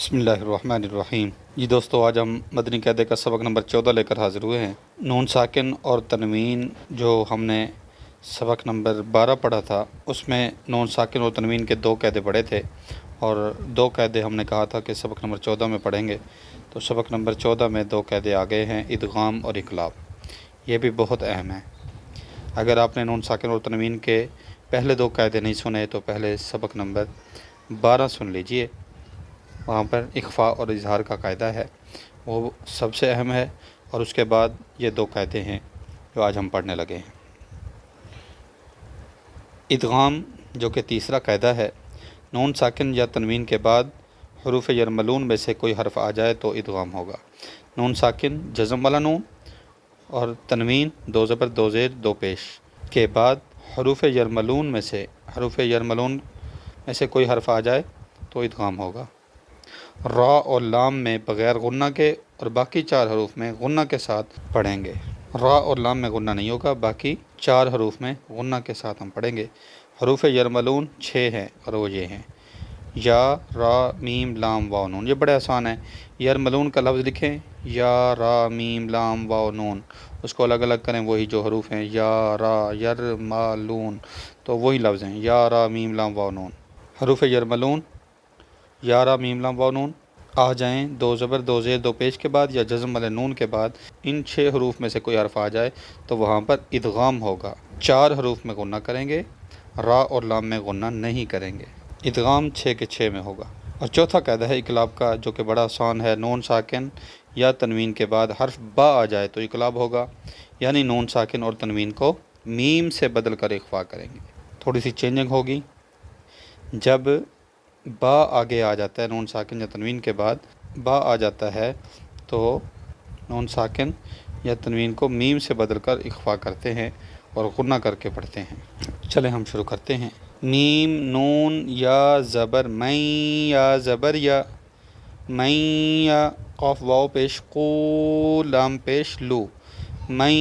بسم اللہ الرحمن الرحیم۔ جی دوستو، آج ہم مدنی قاعدے کا سبق نمبر 14 لے کر حاضر ہوئے ہیں۔ نون ساکن اور تنوین جو ہم نے سبق نمبر 12 پڑھا تھا، اس میں نون ساکن اور تنوین کے 2 قاعدے پڑھے تھے، اور 2 قاعدے ہم نے کہا تھا کہ سبق نمبر 14 میں پڑھیں گے۔ تو سبق نمبر 14 میں 2 قاعدے آ گئے ہیں، ادغام اور اقلاب۔ یہ بھی بہت اہم ہے۔ اگر آپ نے نون ساکن اور تنوین کے پہلے 2 قاعدے نہیں سنے تو پہلے سبق نمبر 12 سن لیجئے، وہاں پر اخفاء اور اظہار کا قاعدہ ہے، وہ سب سے اہم ہے، اور اس کے بعد یہ 2 قاعدے ہیں جو آج ہم پڑھنے لگے ہیں۔ ادغام جو کہ تیسرا قاعدہ ہے، نون ساکن یا تنوین کے بعد حروف یرملون میں سے کوئی حرف آ جائے تو ادغام ہوگا۔ نون ساکن جزم والا نون اور تنوین 2 زبر 2 زیر 2 پیش کے بعد حروف یرملون میں سے کوئی حرف آ جائے تو ادغام ہوگا۔ را اور لام میں بغیر غنہ کے اور باقی 4 حروف میں غنہ کے ساتھ پڑھیں گے۔ را اور لام میں غنہ نہیں ہوگا، باقی 4 حروف میں غنہ کے ساتھ ہم پڑھیں گے۔ حروف یرملون 6 ہیں اور وہ یہ ہیں: یا، را، میم، لام، واو، نون۔ یہ بڑے آسان ہیں۔ یرملون کا لفظ لکھیں، یا، را، میم، لام، واو، نون، اس کو الگ الگ کریں، وہی جو حروف ہیں، یا، را، یرملون، تو وہی لفظ ہیں، یا، را، میم، لام، واو، نون۔ حروف یرملون یا، را، میم، لام، واو، نون آ جائیں 2 زبر 2 زیر 2 پیش کے بعد یا جزم والے نون کے بعد، ان 6 حروف میں سے کوئی حرف آ جائے تو وہاں پر ادغام ہوگا۔ 4 حروف میں غنہ کریں گے، را اور لام میں غنہ نہیں کریں گے۔ ادغام 6 کے 6 میں ہوگا۔ اور چوتھا قاعدہ ہے اقلاب کا، جو کہ بڑا آسان ہے۔ نون ساکن یا تنوین کے بعد حرف با آ جائے تو اقلاب ہوگا، یعنی نون ساکن اور تنوین کو میم سے بدل کر اخفا کریں گے۔ تھوڑی سی چینجنگ ہوگی، جب با آگے آ جاتا ہے نون ساکن یا تنوین کے بعد با آ جاتا ہے تو نون ساکن یا تنوین کو میم سے بدل کر اخفا کرتے ہیں اور غنہ کر کے پڑھتے ہیں۔ چلیں ہم شروع کرتے ہیں۔ میم، نون، یا زبر میں، یا زبر یا، میں یا، قاف واو پیش قو، لام پیش لو، میں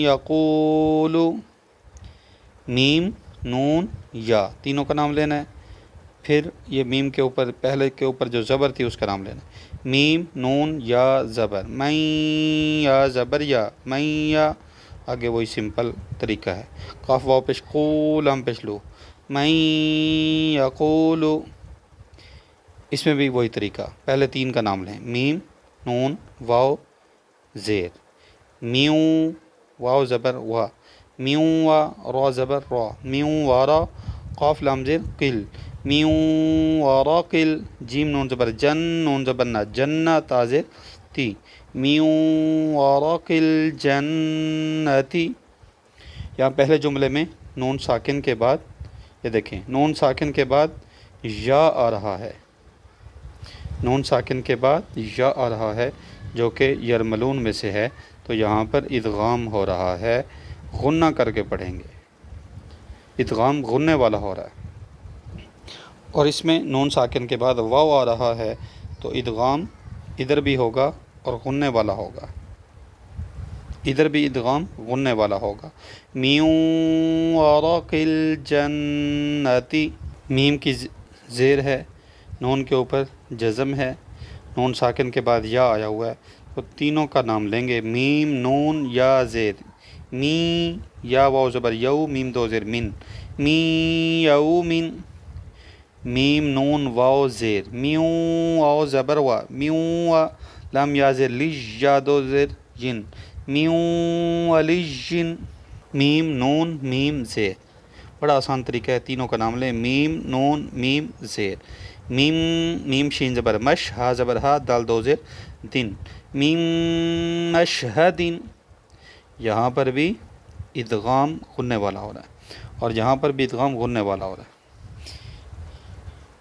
یقولو۔ میم، نون، یا، تینوں کا نام لینا ہے، پھر یہ میم کے اوپر پہلے کے اوپر جو زبر تھی اس کا نام لینا ہے۔ میم، نون، یا زبر میں، یا زبر یا، میں یا، آگے وہی سمپل طریقہ ہے۔ قاف واو پیش قو، لام پیش لو، میں یقولو۔ اس میں بھی وہی طریقہ، پہلے 3 کا نام لیں، میم، نون، واو، زیر، میوں، واو زبر وا، میوں وا، را زبر را، میوں وارا، قاف لام زیر قل، میوں وارا قل، جیم نون زبر جن، نون زبر نا، جنہ تا زیر تی، میوں وارا قل جنتی۔ یہاں پہلے جملے میں نون ساکن کے بعد، یہ دیکھیں، نون ساکن کے بعد یا آ رہا ہے، نون ساکن کے بعد یا آ رہا ہے جو کہ یرملون میں سے ہے، تو یہاں پر ادغام ہو رہا ہے، غنہ کر کے پڑھیں گے، ادغام غننے والا ہو رہا ہے۔ اور اس میں نون ساکن کے بعد واو آ رہا ہے تو ادغام ادھر بھی ہوگا اور غننے والا ہوگا، ادھر بھی ادغام غننے والا ہوگا۔ میوں ورق الجنتی، میم کی زیر ہے، نون کے اوپر جزم ہے، نون ساکن کے بعد یا آیا ہوا ہے، تو تینوں کا نام لیں گے، میم، نون، یا زیر، می، یا واو زبر یو، میم 2 زیر من، می یو من، میم، نون، واو زیر، میوں، واو زبر وا، میوں وا، لام یا زیر لی، یا 2 زیر جن، میوں علی جن، میم، نون، میم، زیر۔ بڑا آسان طریقہ ہے، تینوں کا نام لیں، میم، نون، میم، زیر، میم، میم شین زبر مش، ہا زبر ہا، دال 2 زیر دن، میم مشہدن۔ یہاں پر بھی ادغام غننے والا ہو رہا ہے اور یہاں پر بھی ادغام غننے والا ہو رہا ہے،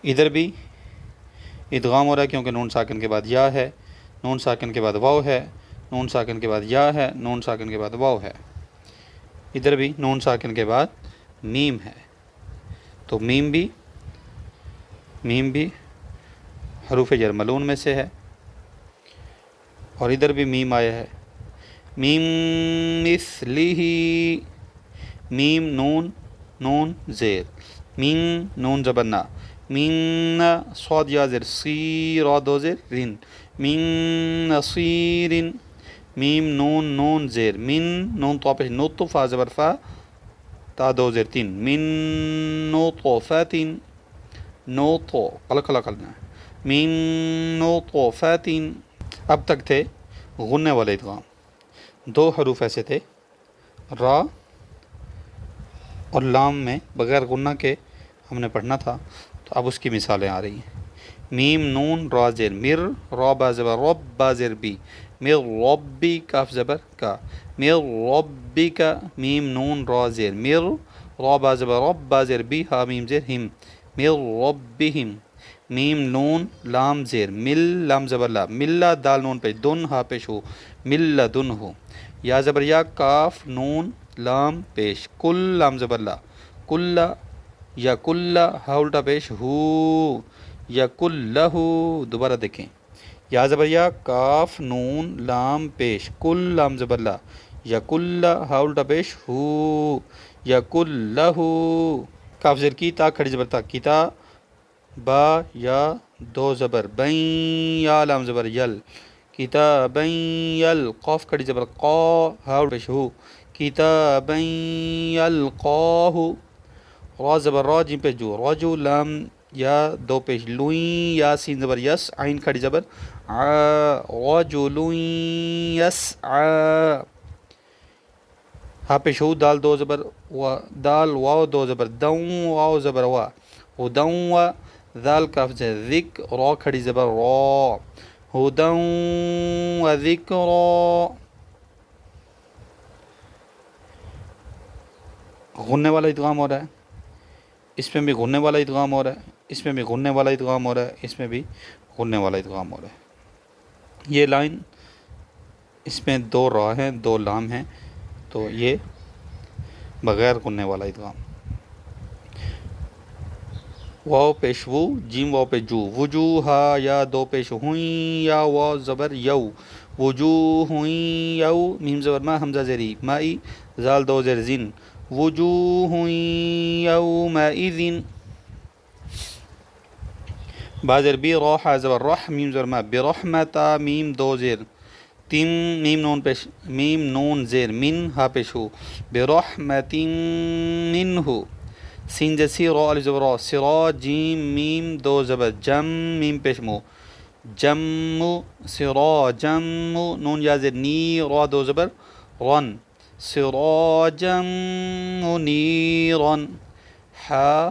ادھر بھی ادغام ہو رہا ہے کیونکہ نون ساکن کے بعد یا ہے، نون ساکن کے بعد واو ہے، نون ساکن کے بعد یا ہے، نون ساکن کے بعد واو ہے، ادھر بھی نون ساکن کے بعد میم ہے، تو میم بھی حروف یرملون میں سے ہے، اور ادھر بھی میم آیا ہے، میم مثلہ، میم، نون، نون زیر، میم، نون زبر نا، من صاد یا زیر سی را دو زیر رین من نصیر میم نون نون زیر من نون تو پیش نطف فا زبر فا تا دو زیر تین من نطفت نوطو قلق قلق قلق من نطفت. اب تک تھے غننے والے ادغام. دو حروف ایسے تھے را اور لام میں بغیر غنہ کے ہم نے پڑھنا تھا، تو اب اس کی مثالیں آ رہی ہیں. میم نون را زیر مر را با زبر رب با زیر بی مر ربی کاف زبر کا مر ربی کا میم نون را زیر مر را با زبر رب با زیر بی ہا میم زیر ہم مر ربہم. میم نون لام زیر مل لام زبر لا ملا دال نون پیش دن ہا پیش ہو مل دن ہو. یا زبر یا کاف نون لام پیش کل لام زبر لا کل یا کل ہا الٹا پیش ہو یا کلہ. دوبارہ دیکھیں یا زبر یا کاف نون لام پیش کل لام زبر لا یا کلہ ہا الٹا پیش ہو یا کلہ. کاف زیر کی تا کھڑی زبر تا کتا با یا دو زبر بین یا لام زبر یل کتابین یل قاف کھڑی زبر قا ہا پیش ہو کتابین یلقاہ. را زبر را جیم پیش جو رجو لام یا دو پیش لوئیں یا سین زبر یس عین کھڑی زبر آ رجل یس آ ہا پیش ہو دال دو زبر و دال واو دو زبر دوں واو زبر وا ہدوں و ذال کاف سے ذک را کھڑی زبر را ہدوں و ذکرا. غننے والا ادغام ہو رہا ہے، اس میں بھی غننے والا ادغام ہو رہا ہے، اس میں بھی غننے والا ادغام ہو رہا ہے، اس میں بھی غننے والا ادغام ہو رہا ہے. یہ لائن اس میں دو را ہیں دو لام ہیں، تو یہ بغیر غننے والا ادغام. واو پیش وو جیم واو پیش جو وجوہا یا دو پیش ہوئیں یا واو زبر یو وجوہ ہوئیں یو میم زبر ما حمزہ زیری مائی زال دو زیر زین وجوہ یومئذ. بازر بی روح زبر رح میم زبر ما برحمتا میم دو زیر تیم میم نون پیش میم نون زیر من ہا پیش ہو برحمت منہ. سین جسی رو علی زبر را سرا جیم میم دو زبر جم میم پیش مو جم سرا جم نون یا زیر نی را دو زبر رن سراجا منیرا. حا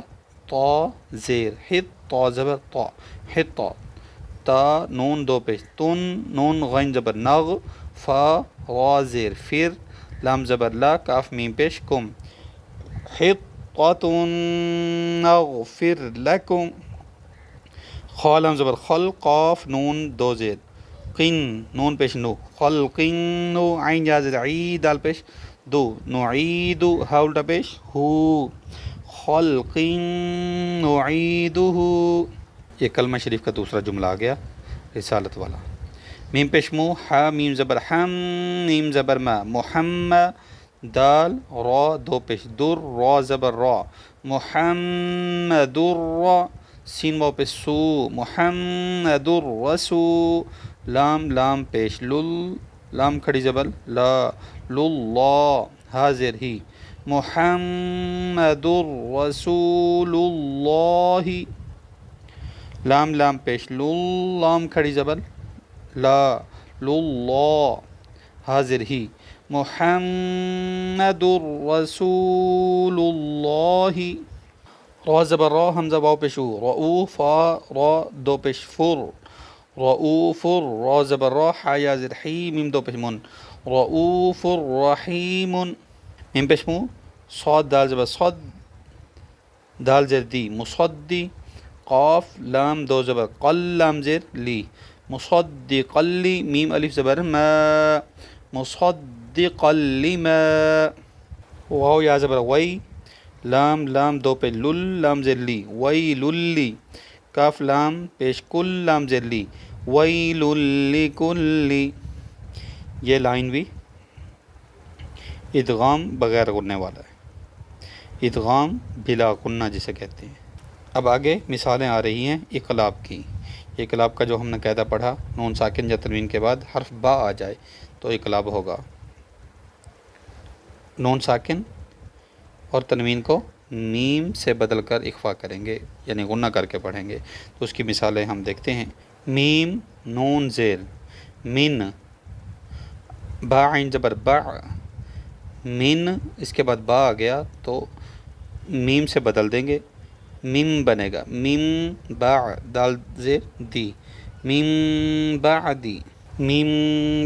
طا زیر حط طا زبر طا حطا تا نون دو پیش تن نون غین زبر نغ فا را زیر فر لام زبر لا کاف میم پیش کم حطة نغفر لکم. خا لام زبر خل قاف نون دو زیر قن نون پیش نو خلقن نو عین یا زیر عید دال پیش دو نعید ہا الٹا پیش ہو خلقن نعیدہ. یہ کلمہ شریف کا دوسرا جملہ آ گیا رسالت والا. میم پیش مو حا میم زبر حم میم زبر ما محمد دال را دو پیش در را زبر را محمد را سین واو پیش سو محمد الرسول لام لام پیش لل لام کھڑی زبر لا للہ حاضر ہی محمد الرسول اللہ لام لام پیش لل لام کھڑی زبر لا للہ حاضر ہی محمد الرسول اللہ. را زبر را حمزہ واو پیش ہو رؤوف را دو پیش فر رؤوف را زبر را حا یا زیر حی میم دو پیش من رؤوف رحیم. میم پیش مو صاد دال زبر صد دال زیر دی مصدی قاف لام دو زبر قل لام زیر لی مصدق لی میم الف زبر ما مصدق لما. واو یا زبر وی لام لام دو پہ لل لام زیر لی ویل لی کاف لام پیش کل لام زیر لی ویل لکل. یہ لائن بھی ادغام بغیر غننے والا ہے، ادغام بلا غنہ جسے کہتے ہیں. اب آگے مثالیں آ رہی ہیں اقلاب کی. اقلاب کا جو ہم نے قاعدہ پڑھا، نون ساکن یا تنوین کے بعد حرف با آ جائے تو اقلاب ہوگا. نون ساکن اور تنوین کو میم سے بدل کر اخفا کریں گے، یعنی غنہ کر کے پڑھیں گے. تو اس کی مثالیں ہم دیکھتے ہیں. میم نون زیر من، با عین زبر با، من اس کے بعد با آ گیا تو میم سے بدل دیں گے، میم بنے گا. میم با دال زیر دی، میم بعدی، میم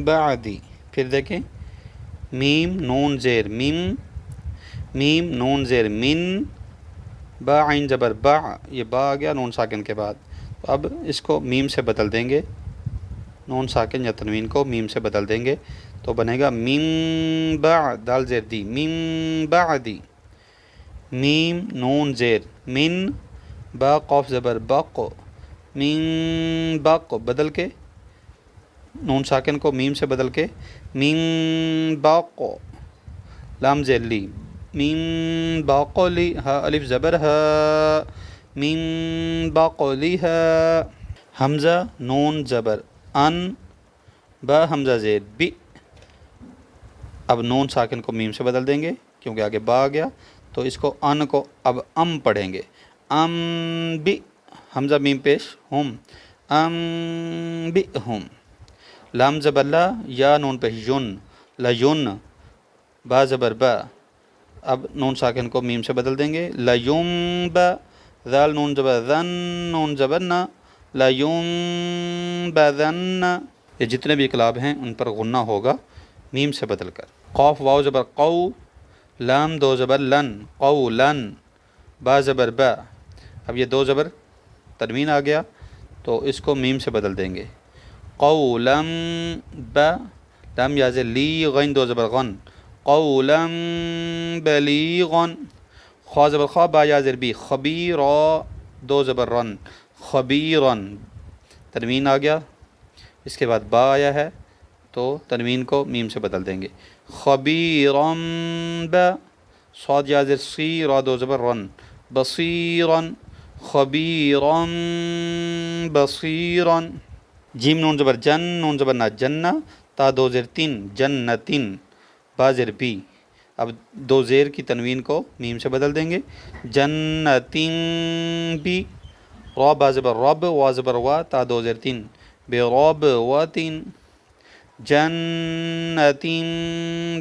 بعدی. پھر دیکھیں میم نون زیر میم، میم نون زیر من، با عین زبر با، یہ با آ گیا نون ساکن کے بعد. اب اس کو میم سے بدل دیں گے، نون ساکن یا تنوین کو میم سے بدل دیں گے تو بنے گا میم با دال زیر دی، میم بعدی. میم نون زیر من، با قاف زبر بق، میم بق بدل کے نون ساکن کو میم سے بدل کے میم بق، لام زیر لی، میم باقلی، ہا الف زبر ہا، میم باقلی ہا. حمزہ نون زبر ان، با حمزہ زیر بی. اب نون ساکن کو میم سے بدل دیں گے کیونکہ آگے با آ گیا تو اس کو ان کو اب ام پڑھیں گے. ام بی، حمزہ میم پیش ہم، ام بی ہم. لام زبر لا، یا نون پیش یون، لیون، با زبر با. اب نون ساکن کو میم سے بدل دیں گے لیوم با، ذال نون زبر ذن، نون زبر نا، لیوم بذن. یہ جتنے بھی اقلاب ہیں ان پر غنہ ہوگا میم سے بدل کر. قاف واو زبر قو، لام دو زبر لن، قولن، با زبر با. اب یہ دو زبر تنوین آ گیا تو اس کو میم سے بدل دیں گے قولم با، لام یا زیر لی، غین دو زبر غن، قولم بلیغن. خا زبر خا، با یا زیر بی، خبیرا، دو زبر رن، خبیرن. تنوین آ گیا، اس کے بعد با آیا ہے تو تنوین کو میم سے بدل دیں گے خبیرم با. صاد یا زیر سی، را دو زبر رن، بصیرن، خبیرم بصیرن. جیم نون زبر جن، نون زبر نا جنہ، تا دو زیر تین، جنتین، با زیر بی. اب دو زیر کی تنوین کو میم سے بدل دیں گے جنتین بی. را با زبر رب، وا زبر وا، تا دو زیر تین، برب واتین، جنتین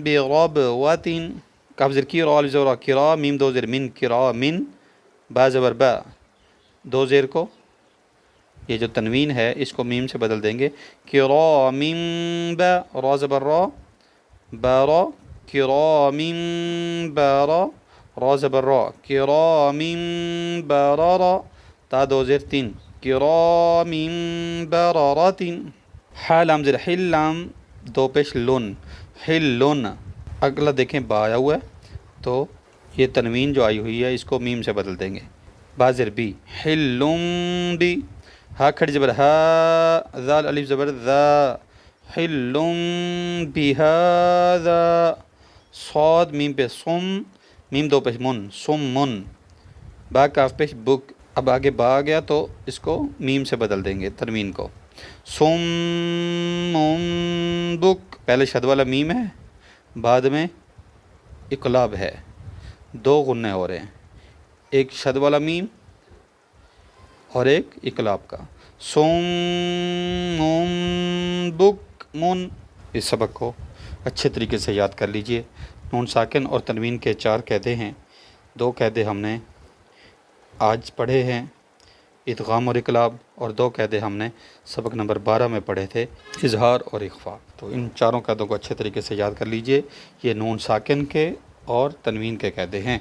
برب واتین. کاف زیر کی، را الف زبر کرا، میم دو زیر من، کرا من، با زبر با. دو زیر کو یہ جو تنوین ہے اس کو میم سے بدل دیں گے کرام با، را زبر را، بارا، کرام بارا، را زبر را، کرام بارارا، تا دو زیر تین، کرام براراتین. حا لام زیر حل، لام دو پیش لن، حلن. اگلا دیکھیں با آیا ہوا ہے تو یہ تنوین جو آئی ہوئی ہے اس کو میم سے بدل دیں گے با زیر بی، حلم بی. ہا کھڑی زبر ہا، ذال الف زبر ذا، حلم بہذا. صاد میم پہ سم، میم دو پیش من، سم من، با کاف پیش بک. اب آگے با آ گیا تو اس کو میم سے بدل دیں گے تنوین کو سم بک. پہلے شد والا میم ہے، بعد میں اقلاب ہے، دو غنے ہو رہے ہیں، ایک شد والا میم اور ایک اقلاب کا. سم بک من. اس سبق کو اچھے طریقے سے یاد کر لیجئے. نون ساکن اور تنوین کے 4 قاعدے ہیں. 2 قاعدے ہم نے آج پڑھے ہیں، ادغام اور اقلاب، اور 2 قاعدے ہم نے سبق نمبر 12 میں پڑھے تھے، اظہار اور اخفاء. تو ان 4 قاعدوں کو اچھے طریقے سے یاد کر لیجئے. یہ نون ساکن کے اور تنوین کے قاعدے ہیں.